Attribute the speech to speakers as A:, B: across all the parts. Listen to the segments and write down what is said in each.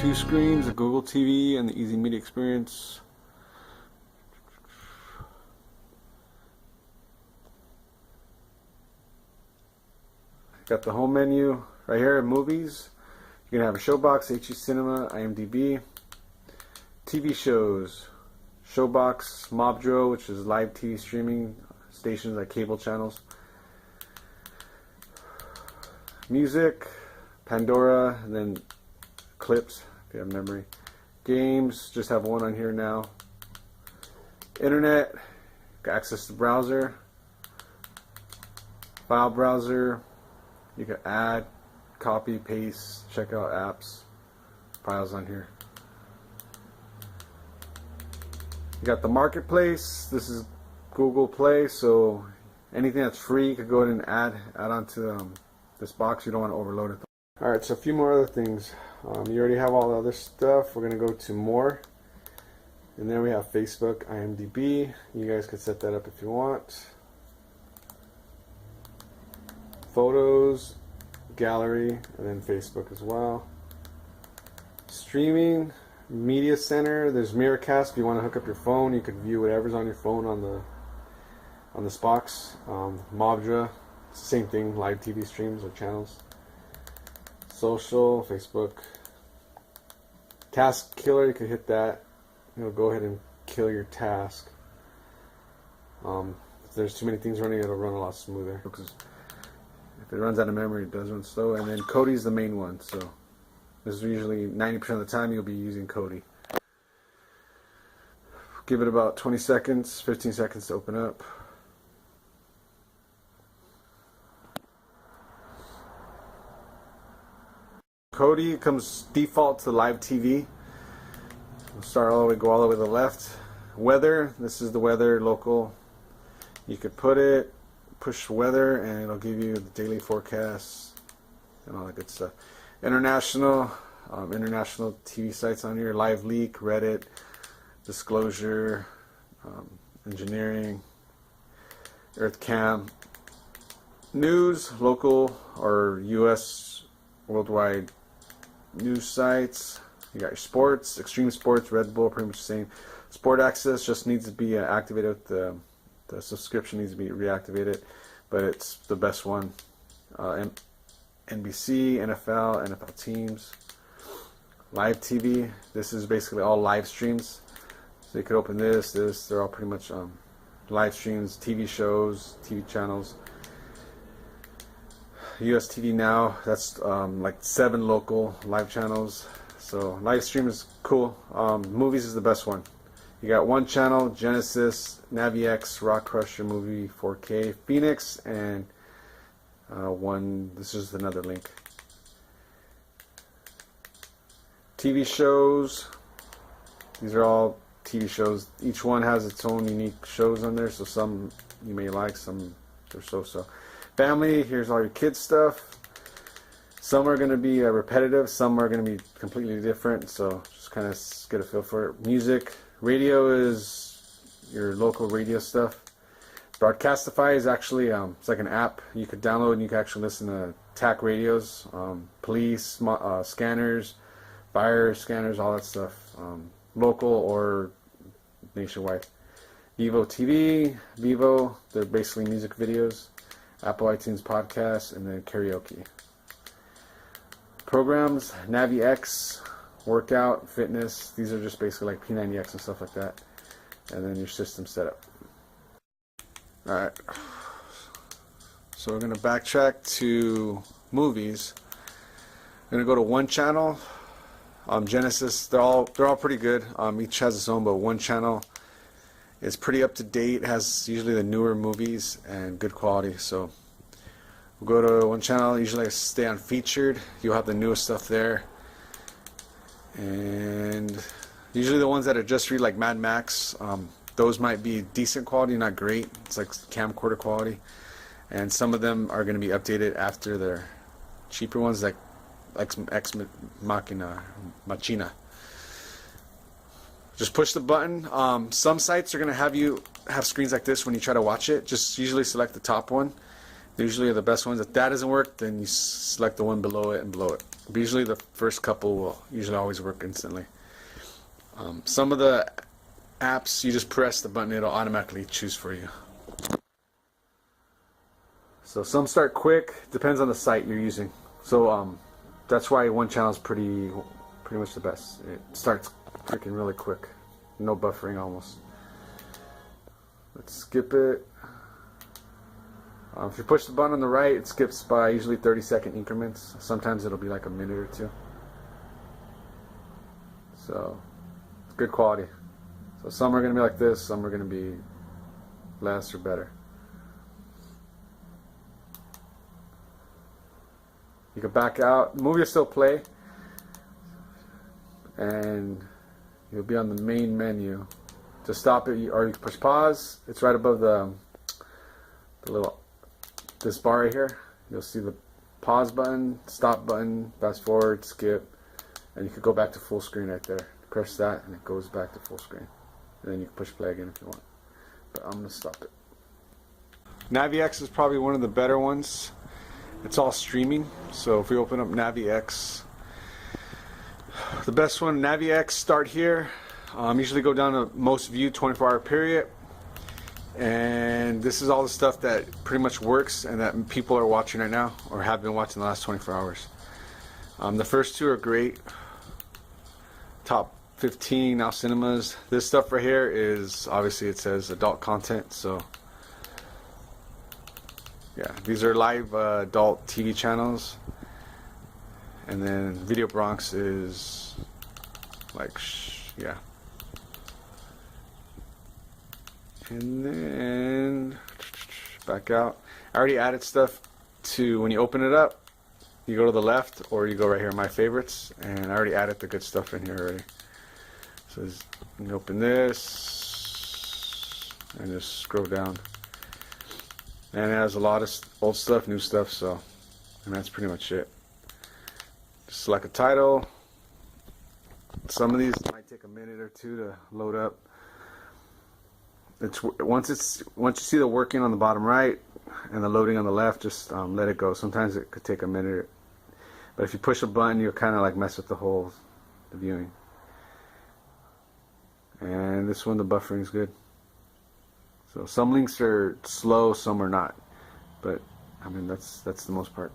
A: two screens, the Google TV and the EZMedia experience. Got the home menu right here, movies. You're gonna have a Showbox, HE Cinema, IMDb, TV shows, Showbox, Mobdro, which is live TV streaming stations like cable channels, music, Pandora, and then clips if you have memory. Games, just have one on here now. Internet, got access to browser, file browser. You can add, copy, paste, check out apps, files on here. You got the marketplace. This is Google Play, so anything that's free you could go ahead and add onto this box. You don't want to overload it. Alright, so a few more other things. You already have all the other stuff. We're going to go to more. And then we have Facebook, IMDb. You guys could set that up if you want. Photos, gallery, and then Facebook as well. Streaming, media center. There's Miracast. If you want to hook up your phone, you could view whatever's on your phone on this box. Mobdra, it's the same thing. Live TV streams or channels. Social, Facebook. Task Killer, you could hit that. It'll go ahead and kill your task. If there's too many things running, it'll run a lot smoother. Because if it runs out of memory, it does run slow. And then Cody's the main one, so this is usually 90% of the time you'll be using Kody. Give it about 20 seconds, 15 seconds to open up. Kody comes default to live TV. We'll start all the way, go all the way to the left. Weather, this is the weather, local. You could push weather, and it'll give you the daily forecasts and all that good stuff. International TV sites on here. Live Leak, Reddit, Disclosure, Engineering, EarthCam. News, local or U.S. worldwide news sites. You got your sports, Extreme Sports, Red Bull, pretty much the same. Sport Access just needs to be activated. The subscription needs to be reactivated, but it's the best one. NBC, NFL teams. Live TV, this is basically all live streams. So you could open this, they're all pretty much live streams, TV shows, TV channels. US TV Now, that's like 7 local live channels. So live stream is cool. Movies is the best one. You got one channel, Genesis, NaviX, Rock Crusher Movie 4K, Phoenix, and this is another link. TV shows, these are all TV shows. Each one has its own unique shows on there, so some you may like, some they're so-so. Family, here's all your kids stuff. Some are going to be repetitive, some are going to be completely different, so just kind of get a feel for it. Music, radio is your local radio stuff. Broadcastify is actually it's like an app you could download, and you can actually listen to TAC radios, police, scanners, fire scanners, all that stuff, local or nationwide. Vivo TV, Vivo, they're basically music videos. Apple iTunes podcasts, and then karaoke. Programs, NaviX, workout, fitness. These are just basically like P90X and stuff like that. And then your system setup. Alright. So we're going to backtrack to movies. I'm going to go to one channel. Genesis, they're all pretty good. Each has its own, but one channel is pretty up to date, has usually the newer movies and good quality. So we'll go to one channel, usually I stay on featured. You'll have the newest stuff there. And usually the ones that are just free, like Mad Max, those might be decent quality, not great. It's like camcorder quality. And some of them are going to be updated after their cheaper ones, like Ex Machina. Just push the button. Some sites are going to have screens like this when you try to watch it. Just usually select the top one, Usually are the best ones. If that doesn't work, then you select the one below it and below it. But usually the first couple will usually always work instantly. Some of the apps, you just press the button, it'll automatically choose for you. So some start quick, depends on the site you're using. So that's why one channel is pretty much the best. It starts freaking really quick, no buffering almost. Let's skip it. If you push the button on the right, it skips by usually 30-second increments. Sometimes it'll be like a minute or two. So it's good quality. So some are going to be like this, some are going to be less or better. You can back out. The movie will still play, and you'll be on the main menu. To stop it, or you can push pause. It's right above the little this bar right here. You'll see the pause button, stop button, fast forward, skip, and you can go back to full screen right there. Press that, and it goes back to full screen. And then you can push play again if you want. But I'm gonna stop it. NaviX is probably one of the better ones. It's all streaming, so if we open up NaviX, the best one, NaviX, start here. Usually go down to most viewed 24-hour period, and this is all the stuff that pretty much works and that people are watching right now or have been watching the last 24 hours. The first two are great. Top 15 now cinemas. This stuff right here is obviously, it says adult content, so yeah, these are live adult TV channels. And then Video Bronx is like, yeah. And then back out. I already added stuff to, when you open it up, you go to the left or you go right here, my favorites, and I already added the good stuff in here already. So you can open this and just scroll down. And it has a lot of old stuff, new stuff, so, and that's pretty much it. Just select a title. Some of these might take a minute or two to load up. Once you see the working on the bottom right and the loading on the left, just let it go. Sometimes it could take a minute, but if you push a button, you'll kind of like mess with the viewing. And this one, the buffering is good. So some links are slow, some are not, but I mean that's the most part.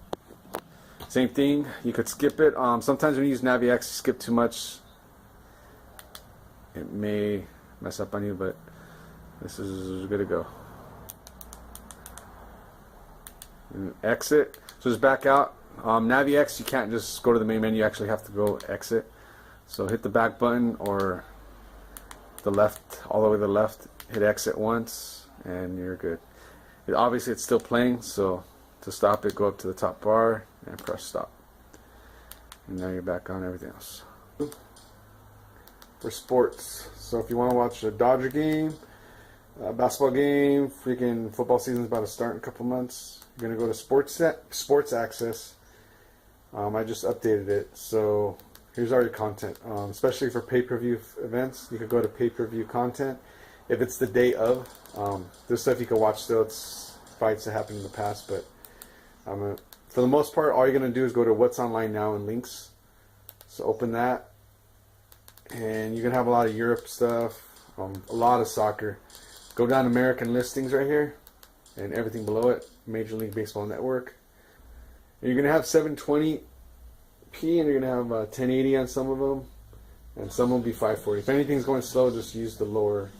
A: Same thing, you could skip it. Sometimes when you use NaviX, you skip too much, it may mess up on you, but this is good to go. And exit. So just back out. NaviX, you can't just go to the main menu. You actually have to go exit. So hit the back button or the left, all the way to the left. Hit exit once, and you're good. Obviously, it's still playing. So to stop it, go up to the top bar and press stop. And now you're back on everything else. For sports. So if you want to watch a Dodger game, basketball game, freaking football season's about to start in a couple months. You're gonna go to Sports Access. I just updated it, so here's all your content. Especially for pay-per-view events, you could go to pay-per-view content. If it's the day of, there's stuff you can watch still. It's fights that happened in the past, but for the most part, all you're gonna do is go to What's Online Now and links. So open that, and you're gonna have a lot of Europe stuff, a lot of soccer. Go down to American listings right here, and everything below it, Major League Baseball Network. And you're going to have 720p, and you're going to have 1080 on some of them, and some will be 540. If anything's going slow, just use the lower.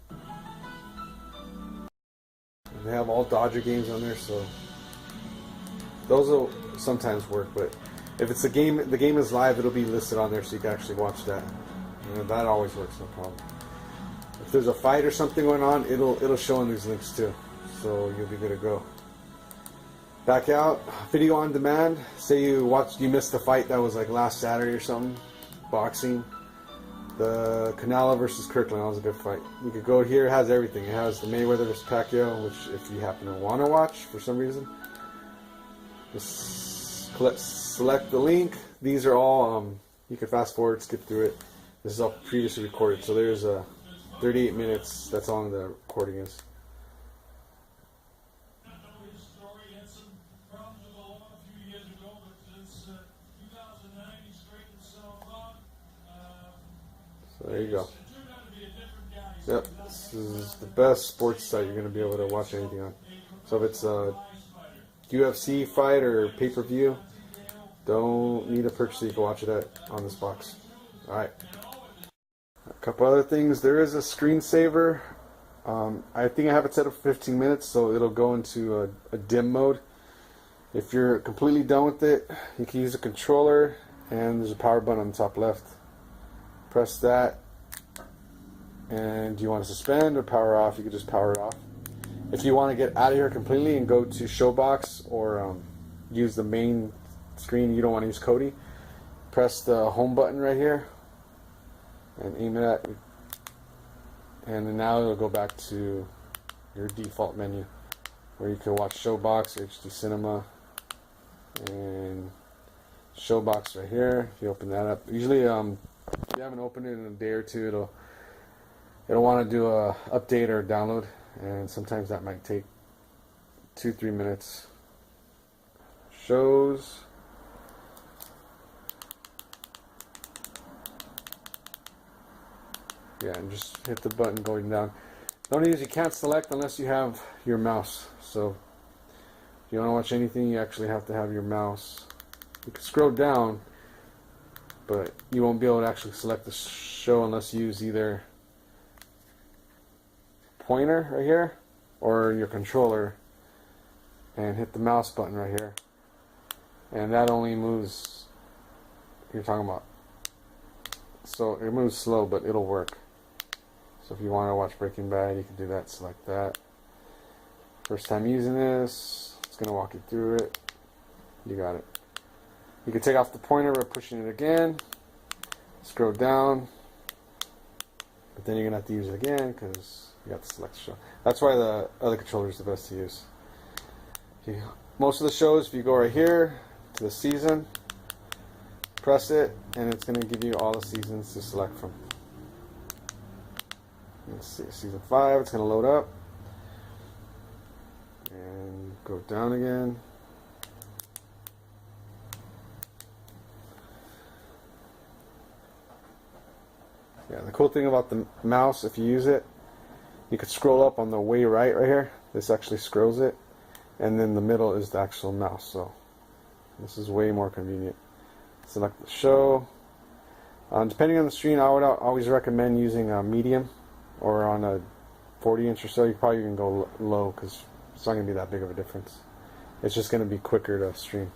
A: And they have all Dodger games on there, so those will sometimes work, but if it's the game is live, it'll be listed on there so you can actually watch that. You know, that always works, no problem. If there's a fight or something going on, it'll show in these links too, so you'll be good to go. Back out, video on demand. Say you missed the fight that was like last Saturday or something, boxing. The Canelo versus Kirkland, that was a good fight. You could go here, it has everything. It has the Mayweather versus Pacquiao, which if you happen to want to watch for some reason, just select the link. These are all, you can fast forward, skip through it. This is all previously recorded, so there's 38 minutes, that's how long the recording is. There you go. Yep, this is the best sports site you're going to be able to watch anything on. So if it's a UFC fight or pay-per-view, don't need a purchase, you can watch it on this box. Alright. A couple other things. There is a screensaver. I think I have it set up for 15 minutes, so it'll go into a dim mode. If you're completely done with it, you can use a controller, and there's a power button on the top left. Press that, and do you want to suspend or power off? You can just power it off. If you want to get out of here completely and go to Showbox or use the main screen, you don't want to use Kodi, press the home button right here and aim it at, and then now it'll go back to your default menu where you can watch Showbox, HD Cinema, and Showbox right here. If you open that up, usually if you haven't opened it in a day or two, it'll want to do a update or download, and sometimes that might take 2-3 minutes. Shows. Yeah, and just hit the button going down. The only thing is you can't select unless you have your mouse. So if you want to watch anything, you actually have to have your mouse. You can scroll down, but you won't be able to actually select the show unless you use either pointer right here or your controller and hit the mouse button right here. And that only moves, you're talking about. So it moves slow, but it'll work. So if you want to watch Breaking Bad, you can do that, select that. First time using this, it's going to walk you through it. You got it. You can take off the pointer by pushing it again. Scroll down. But then you're going to have to use it again because you got to select the show. That's why the other controller is the best to use. Most of the shows, if you go right here to the season, press it, and it's going to give you all the seasons to select from. Let's see, season 5, it's going to load up. And go down again. Yeah, the cool thing about the mouse, if you use it, you could scroll up on the way right here. This actually scrolls it. And then the middle is the actual mouse. So this is way more convenient. Select the show. Depending on the screen, I would always recommend using a medium or on a 40-inch or so. You probably can go low because it's not going to be that big of a difference. It's just going to be quicker to stream.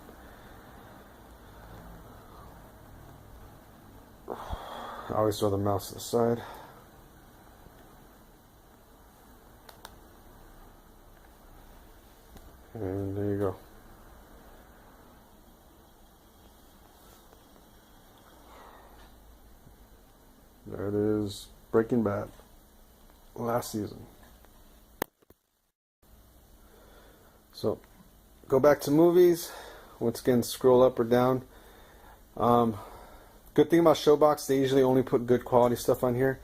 A: I always throw the mouse to the side. And there you go. There it is, Breaking Bad, last season. So, go back to movies. Once again, scroll up or down. Good thing about Showbox, they usually only put good quality stuff on here.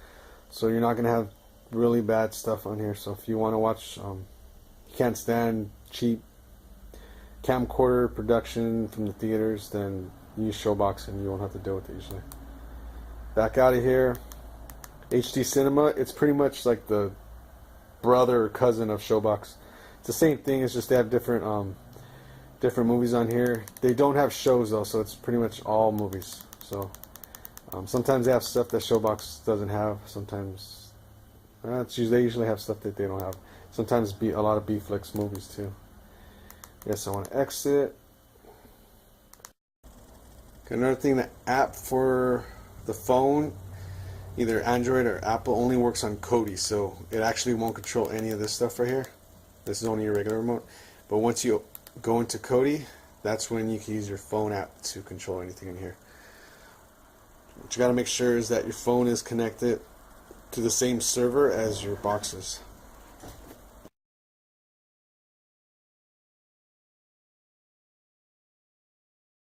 A: So you're not going to have really bad stuff on here. So if you want to watch, you can't stand cheap camcorder production from the theaters, then use Showbox and you won't have to deal with it usually. Back out of here. HD Cinema, it's pretty much like the brother or cousin of Showbox. It's the same thing, it's just they have different different movies on here. They don't have shows though, so it's pretty much all movies. So sometimes they have stuff that Showbox doesn't have. Sometimes they usually have stuff that they don't have. Sometimes a lot of B-Flix movies too. Yes, I want to exit. Okay, another thing, the app for the phone, either Android or Apple, only works on Kodi, so it actually won't control any of this stuff right here. This is only your regular remote. But once you go into Kodi, that's when you can use your phone app to control anything in here. What you got to make sure is that your phone is connected to the same server as your boxes.